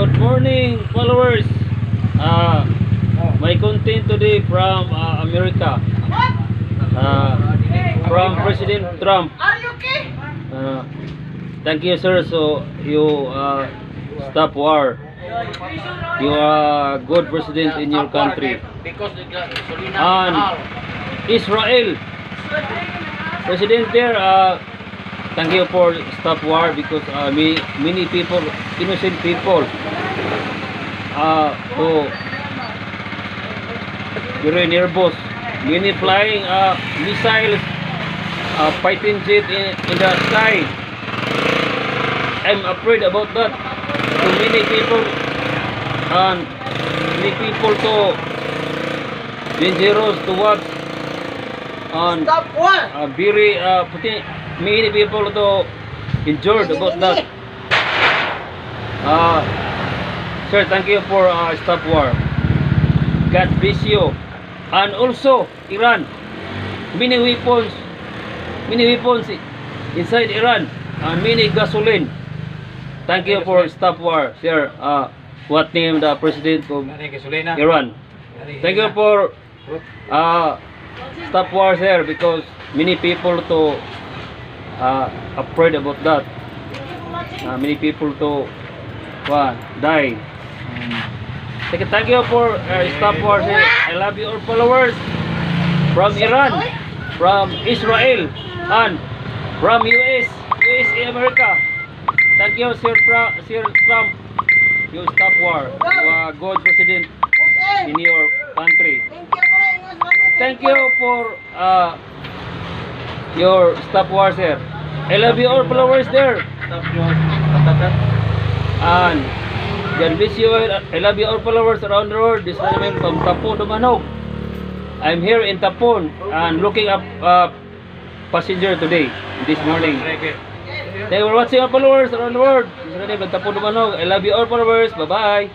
Good morning, followers. My content today from America. From President Trump. Are you okay? Thank you, sir. So you stop war. You are a good president in your country. Because the gasolina And Israel, President there. Thank you for stop war because many people, innocent people, who very nervous. Many flying missiles, fighting jet in the sky. I'm afraid about that. Too many people and many people to dangerous to watch and stop war. very many people to injured about that. Sir, thank you for stop war. God bless you. And also Iran, many weapons inside Iran and many gasoline. Thank you for stop war, sir. What name the president of Iran? Thank you for stop war, sir, because many people to afraid about that. Many people to die. Thank you for stop war, sir. I love you all followers from Iran, from Israel, and from USA, America. Thank you, Sir Trump. You stop war. You are good president in your country. Thank you for your stop war, sir. I love you all followers there. And God bless you. I love you all followers around the world. This is from Tapon, Dumanog. I'm here in Tapon and looking up passenger today, this morning. Thank you for watching our followers around the world. This is from Tapon, Dumanog. I love you all followers. Bye-bye.